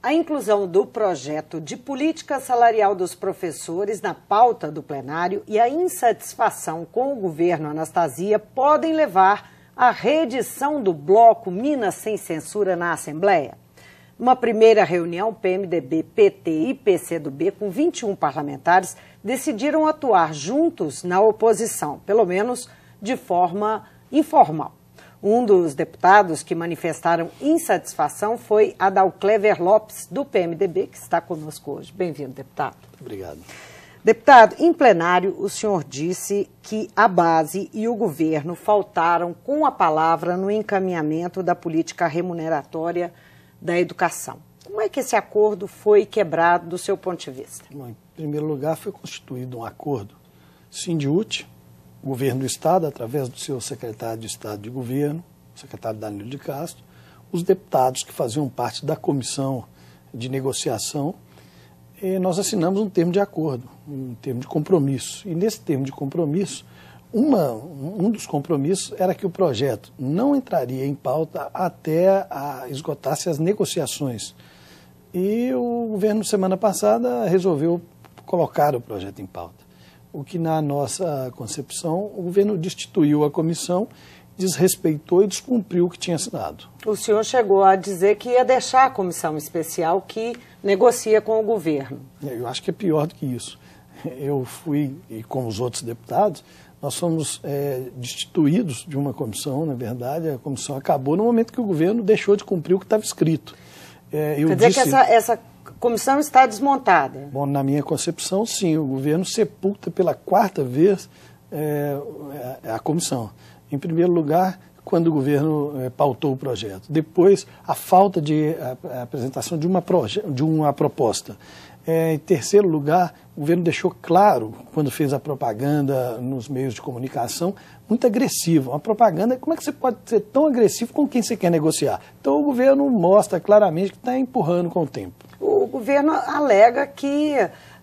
A inclusão do projeto de política salarial dos professores na pauta do plenário e a insatisfação com o governo, Anastasia, podem levar à reedição do bloco Minas Sem Censura na Assembleia. Numa primeira reunião, PMDB, PT e PCdoB, com 21 parlamentares, decidiram atuar juntos na oposição, pelo menos de forma informal. Um dos deputados que manifestaram insatisfação foi Adalclever Lopes, do PMDB, que está conosco hoje. Bem-vindo, deputado. Obrigado. Deputado, em plenário, o senhor disse que a base e o governo faltaram com a palavra no encaminhamento da política remuneratória da educação. Como é que esse acordo foi quebrado do seu ponto de vista? Bom, em primeiro lugar, foi constituído um acordo Sindiúti, o governo do Estado, através do seu secretário de Estado de Governo, o secretário Danilo de Castro, os deputados que faziam parte da comissão de negociação, e nós assinamos um termo de acordo, um termo de compromisso. E nesse termo de compromisso, um dos compromissos era que o projeto não entraria em pauta até esgotar-se as negociações. E o governo, semana passada, resolveu colocar o projeto em pauta. O que, na nossa concepção, o governo destituiu a comissão, desrespeitou e descumpriu o que tinha assinado. O senhor chegou a dizer que ia deixar a comissão especial que negocia com o governo. Eu acho que é pior do que isso. Eu fui, e como os outros deputados, nós fomos destituídos de uma comissão, na verdade, a comissão acabou no momento que o governo deixou de cumprir o que estava escrito. Quer dizer que essa comissão está desmontada? Bom, na minha concepção, sim. O governo sepulta pela quarta vez a comissão. Em primeiro lugar, quando o governo pautou o projeto. Depois, a falta de apresentação de uma proposta. Em terceiro lugar, o governo deixou claro, quando fez a propaganda nos meios de comunicação, muito agressiva. Uma propaganda, como é que você pode ser tão agressivo com quem você quer negociar? Então o governo mostra claramente que está empurrando com o tempo. O governo alega que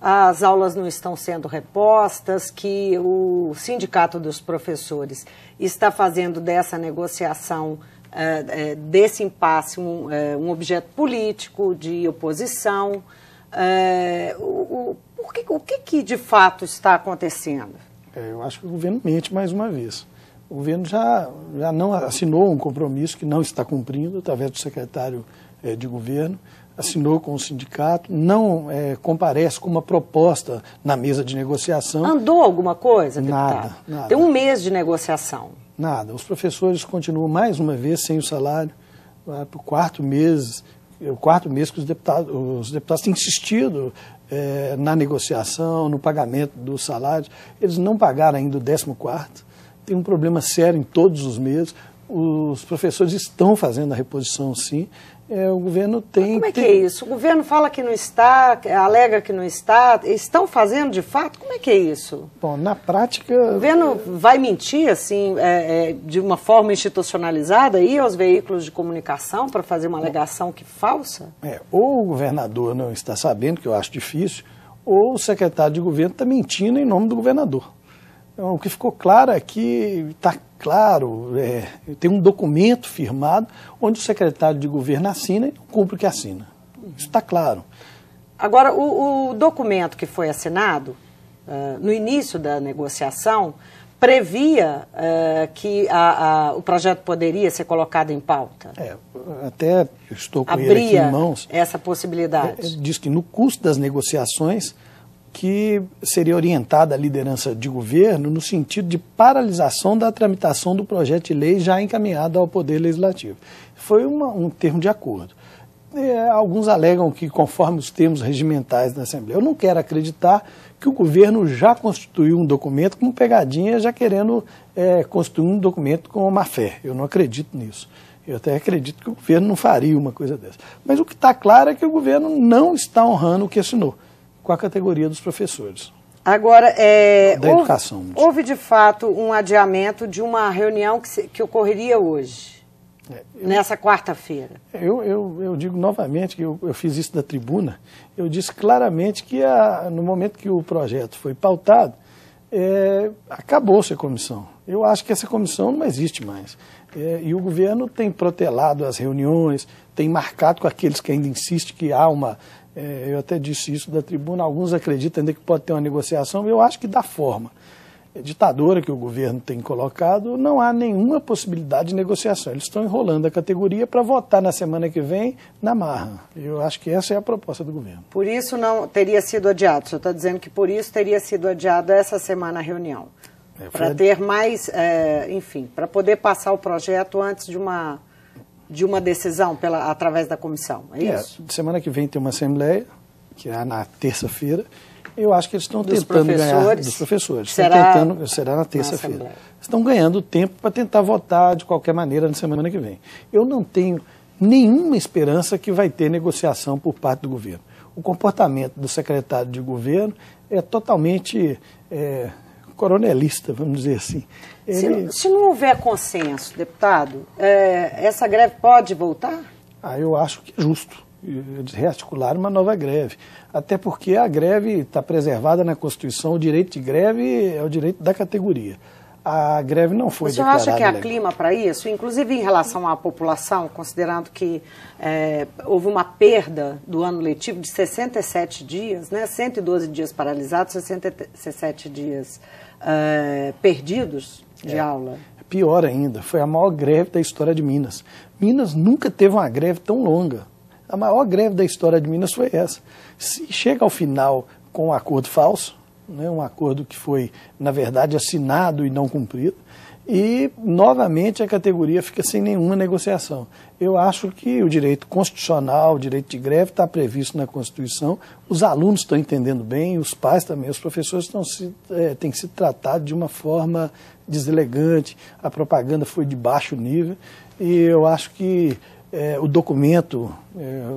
as aulas não estão sendo repostas, que o Sindicato dos Professores está fazendo dessa negociação, desse impasse, um objeto político de oposição. O que de fato está acontecendo? Eu acho que o governo mente mais uma vez. O governo já não assinou um compromisso que não está cumprindo, através do secretário de governo, assinou com o sindicato, não comparece com uma proposta na mesa de negociação. Andou alguma coisa, deputado? Nada. Tem um mês de negociação. Nada. Os professores continuam mais uma vez sem o salário, para o quarto mês que os deputados têm insistido na negociação, no pagamento dos salários. Eles não pagaram ainda o 14º. Tem um problema sério em todos os meses. Os professores estão fazendo a reposição, sim. O governo tem... Como é que é isso? O governo fala que não está, alega que não está. Estão fazendo de fato? Como é que é isso? Bom, na prática... O governo vai mentir, assim, de uma forma institucionalizada aí aos veículos de comunicação para fazer uma alegação que falsa? Ou o governador não está sabendo, que eu acho difícil, ou o secretário de governo está mentindo em nome do governador. Então, o que ficou claro é que está claro, tem um documento firmado onde o secretário de governo assina e não cumpre o que assina. Isso está claro. Agora, o documento que foi assinado no início da negociação previa que o projeto poderia ser colocado em pauta? Até estou com ele aqui em mãos. Essa possibilidade? Diz que no curso das negociações que seria orientada a liderança de governo no sentido de paralisação da tramitação do projeto de lei já encaminhado ao Poder Legislativo. Foi um termo de acordo. Alguns alegam que, conforme os termos regimentais da Assembleia, eu não quero acreditar que o governo já constituiu um documento com pegadinha, já querendo constituir um documento com má fé. Eu não acredito nisso. Eu até acredito que o governo não faria uma coisa dessa. Mas o que está claro é que o governo não está honrando o que assinou com a categoria dos professores. Agora, da educação. Houve de fato um adiamento de uma reunião que ocorreria hoje, nessa quarta-feira. Eu digo novamente que eu fiz isso da tribuna, eu disse claramente que no momento que o projeto foi pautado, acabou-se a comissão. Eu acho que essa comissão não existe mais. E o governo tem protelado as reuniões, tem marcado com aqueles que ainda insistem que há uma... eu até disse isso da tribuna, alguns acreditam ainda que pode ter uma negociação. Eu acho que da forma ditadora que o governo tem colocado, não há nenhuma possibilidade de negociação. Eles estão enrolando a categoria para votar na semana que vem na marra. Eu acho que essa é a proposta do governo. Por isso não teria sido adiado? O senhor está dizendo que por isso teria sido adiado essa semana a reunião? Para ter mais, enfim, para poder passar o projeto antes de uma decisão através da comissão, é isso? Semana que vem tem uma assembleia, que é na terça-feira. Eu acho que eles estão tentando ganhar dos professores. Será na terça-feira. Estão ganhando tempo para tentar votar de qualquer maneira na semana que vem. Eu não tenho nenhuma esperança que vai ter negociação por parte do governo. O comportamento do secretário de governo é totalmente coronelista, vamos dizer assim. Se não houver consenso, deputado, essa greve pode voltar? Eu acho que é justo. Rearticular uma nova greve. Até porque a greve está preservada na Constituição, o direito de greve é o direito da categoria. A greve não foi declarada. O senhor acha que há clima para isso? Inclusive em relação à população, considerando que houve uma perda do ano letivo de 67 dias, né? 112 dias paralisados, 67 dias perdidos de aula. Pior ainda, foi a maior greve da história de Minas. Minas nunca teve uma greve tão longa. A maior greve da história de Minas foi essa. Se chega ao final com um acordo falso, né, um acordo que foi, na verdade, assinado e não cumprido, e, novamente, a categoria fica sem nenhuma negociação. Eu acho que o direito constitucional, o direito de greve está previsto na Constituição, os alunos estão entendendo bem, os pais também, os professores têm se tratado de uma forma deselegante, a propaganda foi de baixo nível, e eu acho que o documento,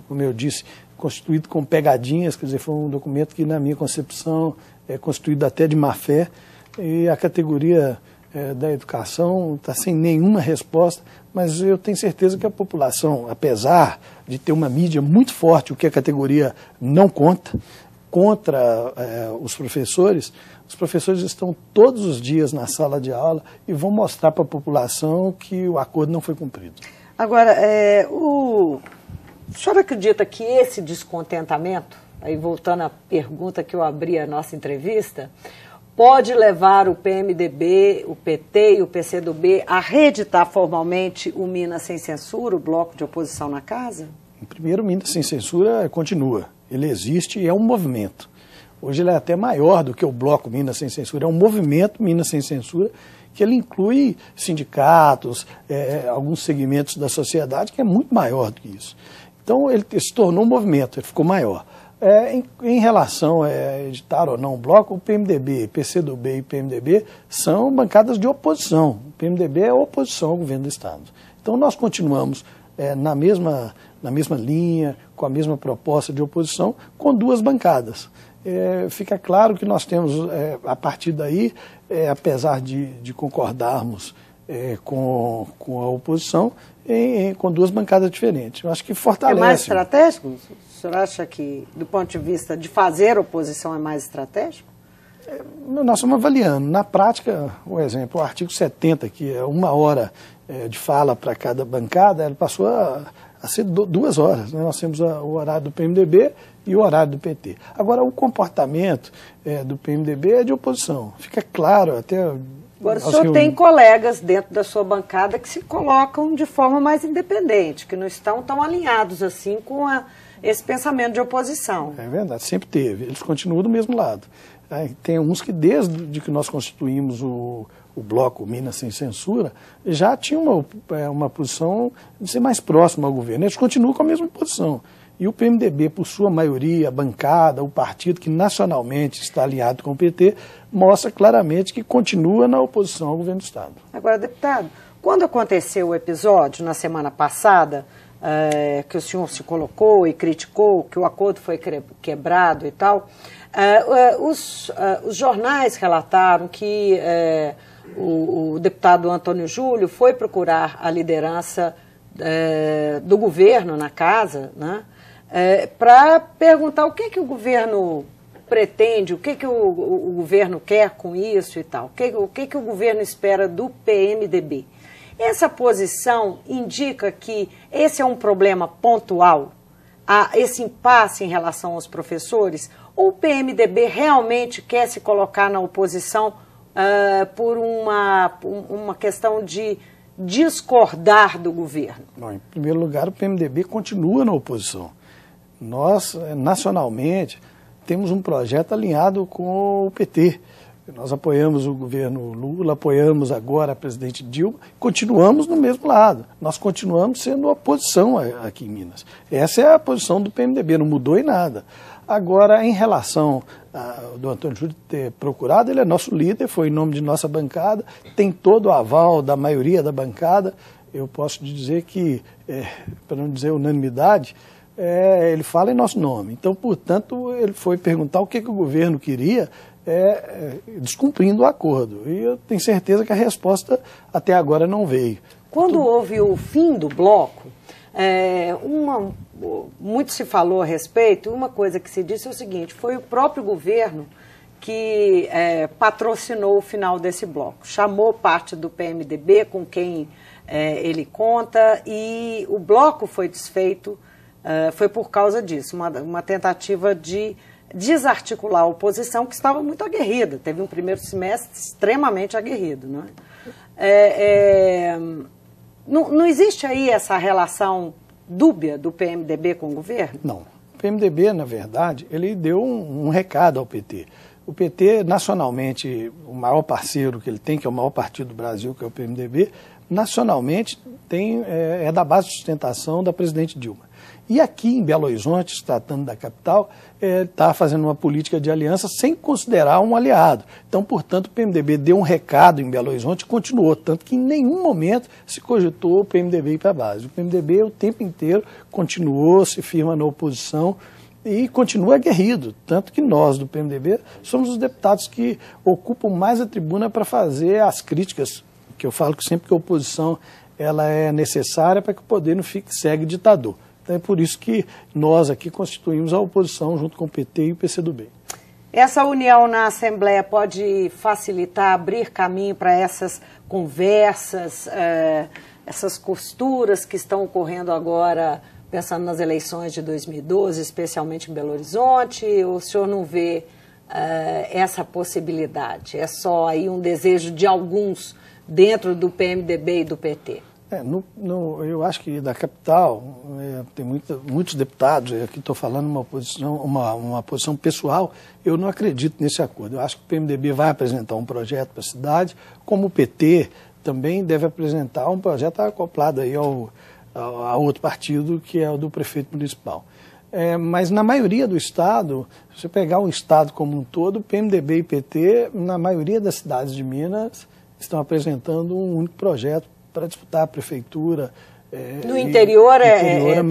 como eu disse, constituído com pegadinhas, quer dizer, foi um documento que, na minha concepção, é constituído até de má fé, e a categoria da educação está sem nenhuma resposta, mas eu tenho certeza que a população, apesar de ter uma mídia muito forte, o que a categoria não conta, contra os professores estão todos os dias na sala de aula e vão mostrar para a população que o acordo não foi cumprido. Agora, o senhor acredita que esse descontentamento, aí voltando à pergunta que eu abri a nossa entrevista, pode levar o PMDB, o PT e o PCdoB a reeditar formalmente o Minas Sem Censura, o bloco de oposição na casa? Primeiro, o Minas Sem Censura continua. Ele existe e é um movimento. Hoje ele é até maior do que o bloco Minas Sem Censura. É um movimento Minas Sem Censura que ele inclui sindicatos, alguns segmentos da sociedade, que é muito maior do que isso. Então ele se tornou um movimento, ele ficou maior. Em relação a editar ou não o bloco, o PMDB, PCdoB e PMDB são bancadas de oposição. O PMDB é oposição ao governo do Estado. Então nós continuamos na mesma linha, com a mesma proposta de oposição, com duas bancadas. Fica claro que nós temos, a partir daí, apesar de concordarmos com a oposição, com duas bancadas diferentes. Eu acho que fortalece. É mais estratégico? O senhor acha que, do ponto de vista de fazer oposição, é mais estratégico? Nós estamos avaliando. Na prática, por exemplo, o artigo 70, que é 1 hora de fala para cada bancada, ele passou a ser 2 horas. Né? Nós temos o horário do PMDB e o horário do PT. Agora, o comportamento do PMDB é de oposição. Fica claro até... Agora, o senhor tem colegas dentro da sua bancada que se colocam de forma mais independente, que não estão tão alinhados assim com esse pensamento de oposição. É verdade, sempre teve. Eles continuam do mesmo lado. Tem uns que, desde que nós constituímos o bloco Minas Sem Censura, já tinham uma posição de ser mais próximo ao governo. Eles continuam com a mesma posição. E o PMDB, por sua maioria, a bancada, o partido que nacionalmente está alinhado com o PT, mostra claramente que continua na oposição ao governo do Estado. Agora, deputado, quando aconteceu o episódio, na semana passada, que o senhor se colocou e criticou, que o acordo foi quebrado e tal, os jornais relataram que o deputado Antônio Júlio foi procurar a liderança do governo na casa, né? Para perguntar o que o governo pretende, o que o governo quer com isso e tal? O que o governo espera do PMDB? Essa posição indica que esse é um problema pontual, esse impasse em relação aos professores, ou o PMDB realmente quer se colocar na oposição por uma questão de discordar do governo? Bom, em primeiro lugar, o PMDB continua na oposição. Nós, nacionalmente, temos um projeto alinhado com o PT. Nós apoiamos o governo Lula, apoiamos agora a presidente Dilma, continuamos no mesmo lado. Nós continuamos sendo oposição aqui em Minas. Essa é a posição do PMDB, não mudou em nada. Agora, em relação do Antônio Júlio ter procurado, ele é nosso líder, foi em nome de nossa bancada, tem todo o aval da maioria da bancada. Eu posso dizer que, para não dizer unanimidade, ele fala em nosso nome. Então, portanto, ele foi perguntar o que o governo queria, descumprindo o acordo. E eu tenho certeza que a resposta até agora não veio. Quando houve o fim do bloco, muito se falou a respeito, uma coisa que se disse é o seguinte: foi o próprio governo que patrocinou o final desse bloco, chamou parte do PMDB com quem ele conta, e o bloco foi desfeito, foi por causa disso, uma tentativa de desarticular a oposição, que estava muito aguerrida, teve um primeiro semestre extremamente aguerrido. Não é? Não existe aí essa relação dúbia do PMDB com o governo? Não. O PMDB, na verdade, ele deu um recado ao PT. O PT, nacionalmente, o maior parceiro que ele tem, que é o maior partido do Brasil, que é o PMDB, nacionalmente é da base de sustentação da presidente Dilma. E aqui em Belo Horizonte, se tratando da capital, está fazendo uma política de aliança sem considerar um aliado. Então, portanto, o PMDB deu um recado em Belo Horizonte e continuou, tanto que em nenhum momento se cogitou o PMDB ir para a base. O PMDB o tempo inteiro continuou, se firma na oposição e continua aguerrido, tanto que nós do PMDB somos os deputados que ocupam mais a tribuna para fazer as críticas, que eu falo que sempre que a oposição ela é necessária para que o poder não fique cego e ditador. Então é por isso que nós aqui constituímos a oposição junto com o PT e o PCdoB. Essa união na Assembleia pode facilitar, abrir caminho para essas conversas, essas costuras que estão ocorrendo agora, pensando nas eleições de 2012, especialmente em Belo Horizonte? Ou o senhor não vê essa possibilidade? É só aí um desejo de alguns dentro do PMDB e do PT? Eu acho que da capital tem muitos deputados, aqui estou falando uma posição pessoal, eu não acredito nesse acordo. Eu acho que o PMDB vai apresentar um projeto para a cidade, como o PT também deve apresentar um projeto acoplado aí a outro partido, que é o do prefeito municipal. Mas na maioria do estado, se você pegar um estado como um todo, PMDB e PT, na maioria das cidades de Minas, estão apresentando um único projeto para disputar a prefeitura. No interior,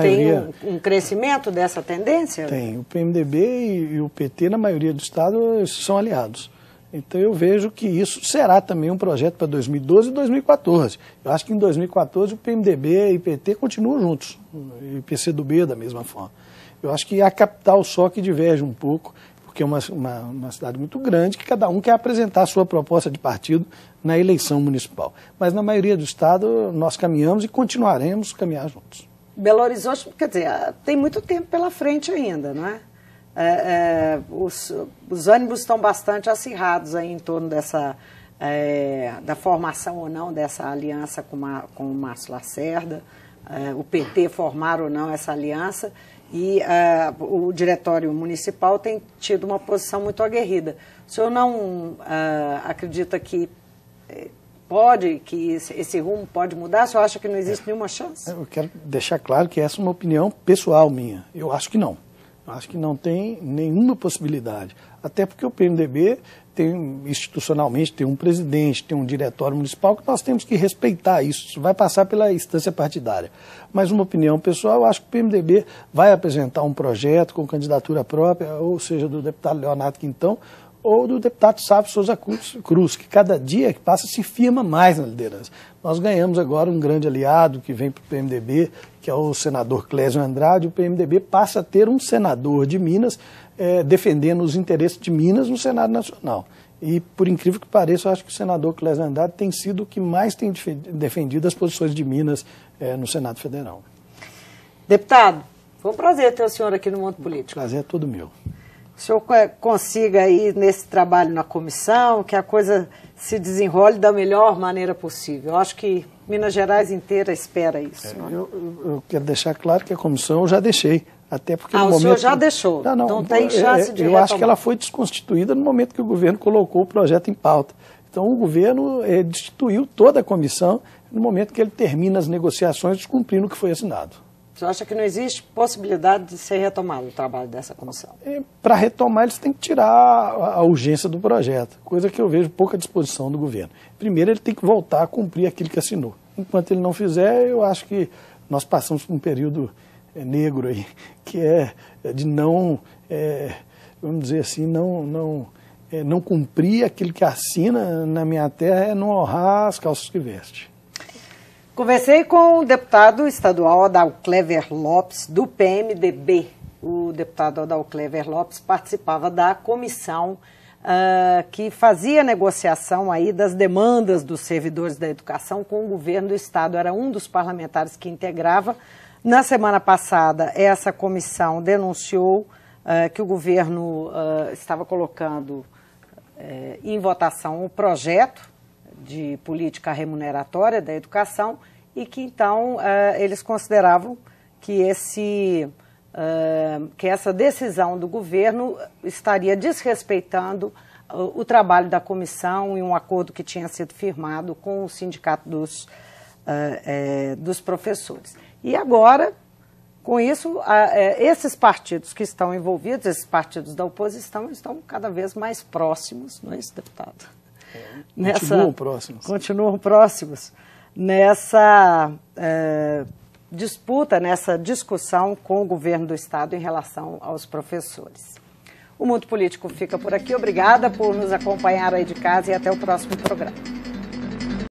tem um crescimento dessa tendência? Tem. O PMDB e o PT, na maioria do estado, são aliados. Então eu vejo que isso será também um projeto para 2012 e 2014. Eu acho que em 2014 o PMDB e o PT continuam juntos, e o PCdoB da mesma forma. Eu acho que é a capital só que diverge um pouco, porque é uma cidade muito grande, que cada um quer apresentar a sua proposta de partido na eleição municipal. Mas na maioria do estado nós caminhamos e continuaremos a caminhar juntos. Belo Horizonte, quer dizer, tem muito tempo pela frente ainda, não é? Os ânimos estão bastante acirrados aí em torno da formação ou não dessa aliança com o Márcio Lacerda, o PT formar ou não essa aliança, e o diretório municipal tem tido uma posição muito aguerrida. O senhor não acredita que esse rumo pode mudar? O senhor acha que não existe nenhuma chance? Eu quero deixar claro que essa é uma opinião pessoal minha. Eu acho que não. Eu acho que não tem nenhuma possibilidade. Até porque o PMDB institucionalmente tem um presidente, tem um diretório municipal, que nós temos que respeitar isso. Isso vai passar pela instância partidária. Mas uma opinião pessoal, eu acho que o PMDB vai apresentar um projeto com candidatura própria, ou seja, do deputado Leonardo Quintão, ou do deputado Sávio Souza Cruz, que cada dia que passa se firma mais na liderança. Nós ganhamos agora um grande aliado que vem para o PMDB, que é o senador Clésio Andrade. O PMDB passa a ter um senador de Minas defendendo os interesses de Minas no Senado Nacional. E, por incrível que pareça, eu acho que o senador Clésio Andrade tem sido o que mais tem defendido as posições de Minas no Senado Federal. Deputado, foi um prazer ter o senhor aqui no Mundo Político. Prazer é todo meu. O senhor consiga aí nesse trabalho na comissão, que a coisa se desenrole da melhor maneira possível. Eu acho que Minas Gerais inteira espera isso. Eu quero deixar claro que a comissão eu já deixei. Até porque no o momento... senhor já deixou, não tem chance de Eu retomar. acho que ela foi desconstituída no momento que o governo colocou o projeto em pauta. Então o governo destituiu toda a comissão no momento que ele termina as negociações descumprindo o que foi assinado. O senhor acha que não existe possibilidade de ser retomado o trabalho dessa comissão? Para retomar, eles têm que tirar a urgência do projeto, coisa que eu vejo pouca disposição do governo. Primeiro, ele tem que voltar a cumprir aquilo que assinou. Enquanto ele não fizer, eu acho que nós passamos por um período negro aí, que é de não, vamos dizer assim, não cumprir aquilo que assina na minha terra, não honrar as calças que veste. Conversei com o deputado estadual Adalclever Lopes, do PMDB. O deputado Adalclever Lopes participava da comissão que fazia negociação aí das demandas dos servidores da educação com o governo do estado. Era um dos parlamentares que integrava. Na semana passada, essa comissão denunciou que o governo estava colocando em votação o projeto de política remuneratória da educação e que, então, eles consideravam que, que essa decisão do governo estaria desrespeitando o trabalho da comissão e um acordo que tinha sido firmado com o sindicato dos professores. E agora, com isso, esses partidos que estão envolvidos, esses partidos da oposição, estão cada vez mais próximos, não é isso, deputado? Continuam próximos nessa disputa, nessa discussão com o governo do estado em relação aos professores. O Mundo Político fica por aqui. Obrigada por nos acompanhar aí de casa e até o próximo programa.